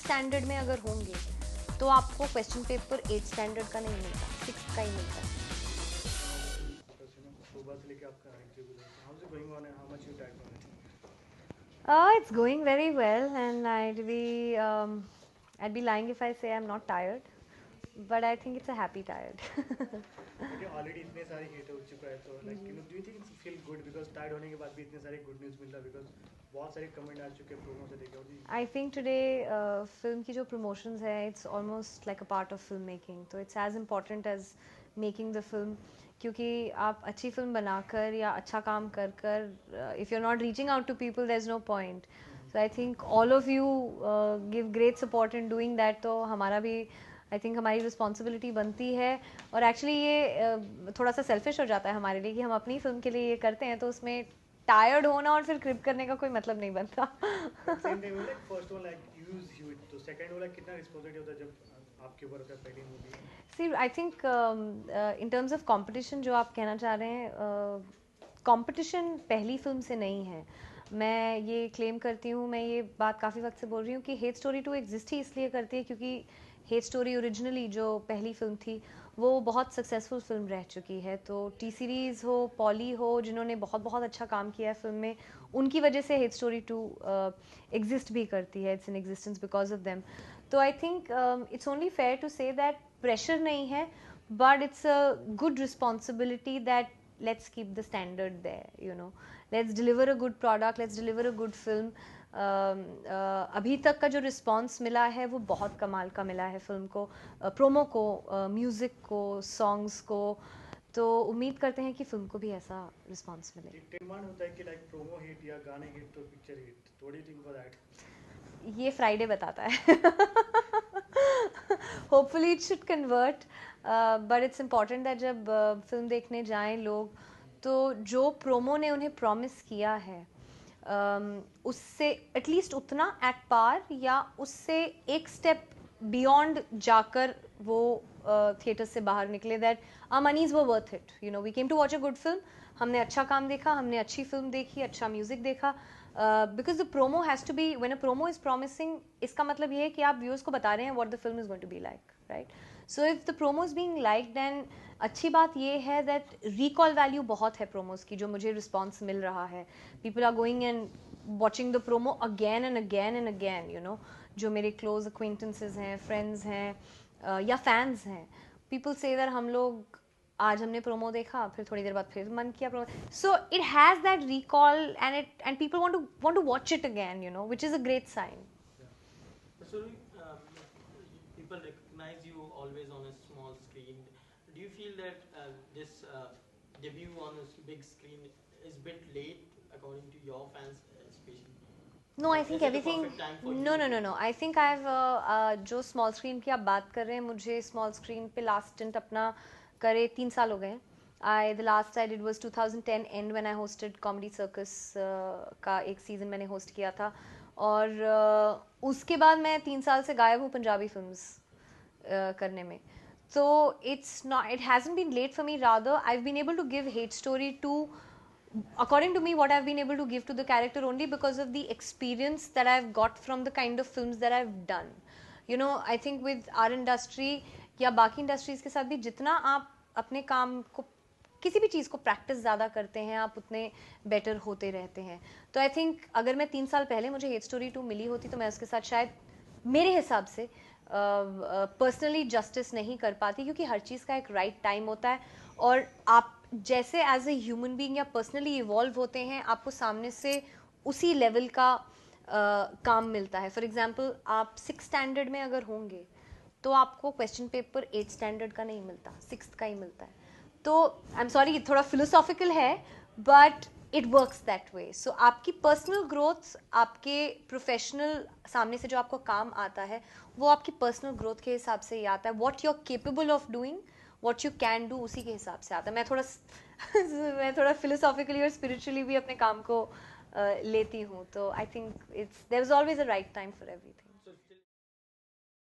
Standard में अगर होंगे तो आपको क्वेश्चन पेपर 8 स्टैंडर्ड का नहीं मिलता, 6 का ही मिलता है। It's going very well, and I'd be lying if I say I'm not tired, but I think it's a happy tired. Already इतने सारे हिट हो चुका है तो like do you think feel good because tied होने के बाद भी इतने सारे गुड न्यूज़ मिल रहा है बिकॉज बहुत सारे कमेंट आ चुके हैं प्रोमो से लेकर I think today film की जो promotions है, it's almost like a part of film making. तो it's as important as making the film. क्योंकि आप अच्छी फिल्म बनाकर या अच्छा काम कर कर if you're not reaching out to people, there's no point. So I think all of you give great support in doing that. तो हमारा भी आई थिंक हमारी रिस्पॉन्सिबिलिटी बनती है, और एक्चुअली ये थोड़ा सा सेल्फिश हो जाता है हमारे लिए कि हम अपनी फिल्म के लिए ये करते हैं, तो उसमें टायर्ड होना और फिर क्रिप करने का कोई मतलब नहीं बनता। Same time like first one like use you तो सेकंड वाला कितना रिस्पांसिबिलिटी होता है जब आपके ऊपर होता है पहली movie. See I think in terms of competition जो आप कहना चाह रहे हैं, कंपटीशन पहली फिल्म से नहीं है। मैं ये क्लेम करती हूँ, मैं ये बात काफ़ी वक्त से बोल रही हूँ कि हेट स्टोरी 2 एग्जिस्ट ही इसलिए करती है क्योंकि हेट स्टोरी ओरिजिनली जो पहली फिल्म थी वो बहुत सक्सेसफुल फिल्म रह चुकी है। तो टी सीरीज़ हो, पॉली हो, जिन्होंने बहुत बहुत अच्छा काम किया है फिल्म में, उनकी वजह से हेट स्टोरी 2 एग्जिस्ट भी करती है। It's in existence because of them. तो I think it's only fair to say that pressure नहीं है, but it's a good responsibility that let's keep the standard there, you know, let's deliver a good product, let's deliver a good film. अभी तक का जो response मिला है वो बहुत कमाल का मिला है फिल्म को, प्रोमो को, म्यूज़िक को, सॉन्ग्स को। तो उम्मीद करते हैं कि फिल्म को भी ऐसा रिस्पॉन्स मिले। डिमांड होता है कि लाइक प्रोमो हिट या गाने हिट तो picture hit, what do you think for that? ये फ्राइडे बताता है। Hopefully it should convert, but it's important that जब फिल्म देखने जाएं लोग, तो जो प्रोमो ने उन्हें प्रॉमिस किया है उससे एटलीस्ट उतना एट पार या उससे एक स्टेप बियॉन्ड जाकर वो थिएटर से बाहर निकले, that our moneys were worth it. You know, we came to watch a good film, हमने अच्छा काम देखा, हमने अच्छी फिल्म देखी, अच्छा म्यूजिक देखा। Because the promo has to be, when a promo is promising, इसका मतलब ये है कि आप व्यूअर्स को बता रहे हैं what the film is going to be like, right? So if the promo is being like, then अच्छी बात ये है दैट रिकॉल वैल्यू बहुत है प्रोमोज की, जो मुझे रिस्पॉन्स मिल रहा है। People are going and watching the promo again and again and again, you know, जो मेरे क्लोज अक्वेंटेंसेज हैं, फ्रेंड्स हैं या फैंस हैं, पीपल से दैट हम लोग आज हमने प्रोमो देखा, फिर थोड़ी देर बाद फिर मन किया promo, so it has that recall and people want to watch it again, you know, which is a great sign. So, people recognize you always on a small screen. Do you feel that this debut on a big screen is a bit late, according to your fans, especially? No, I think everything. No. I think I've जो small screen की आप बात कर रहे हैं, मुझे small screen पे last stint अपना करे 3 साल हो गए हैं। The last I did was 2010 end when I hosted Comedy Circus का एक सीज़न मैंने होस्ट किया था, और उसके बाद मैं 3 साल से गायब हूँ पंजाबी फिल्म्स करने में। So it hasn't been late for me, rather I've been able to give hate story to, according to me, what I've been able to give to the character only because of the experience that I've got from the kind of films that I've done. You know, I think with our industry या बाकी industries के साथ भी, जितना आप अपने काम को, किसी भी चीज़ को प्रैक्टिस ज़्यादा करते हैं, आप उतने बेटर होते रहते हैं। तो आई थिंक अगर मैं 3 साल पहले मुझे हेट स्टोरी 2 मिली होती तो मैं उसके साथ शायद मेरे हिसाब से पर्सनली जस्टिस नहीं कर पाती, क्योंकि हर चीज़ का एक राइट टाइम होता है, और आप जैसे एज ए ह्यूमन बीइंग या पर्सनली इवॉल्व होते हैं, आपको सामने से उसी लेवल का काम मिलता है। फॉर एग्जाम्पल, आप 6 स्टैंडर्ड में अगर होंगे तो आपको क्वेश्चन पेपर 8 स्टैंडर्ड का नहीं मिलता, 6th का ही मिलता है। तो आई एम सॉरी, थोड़ा फिलोसॉफिकल है, but it works that way. So आपकी पर्सनल ग्रोथ, आपके प्रोफेशनल सामने से जो आपको काम आता है, वो आपकी पर्सनल ग्रोथ के हिसाब से ही आता है। What you are capable of doing, what you can do, उसी के हिसाब से आता है। मैं थोड़ा फिलोसॉफिकली और स्पिरिचुअली भी अपने काम को लेती हूँ। तो I think there is always a right time for everything.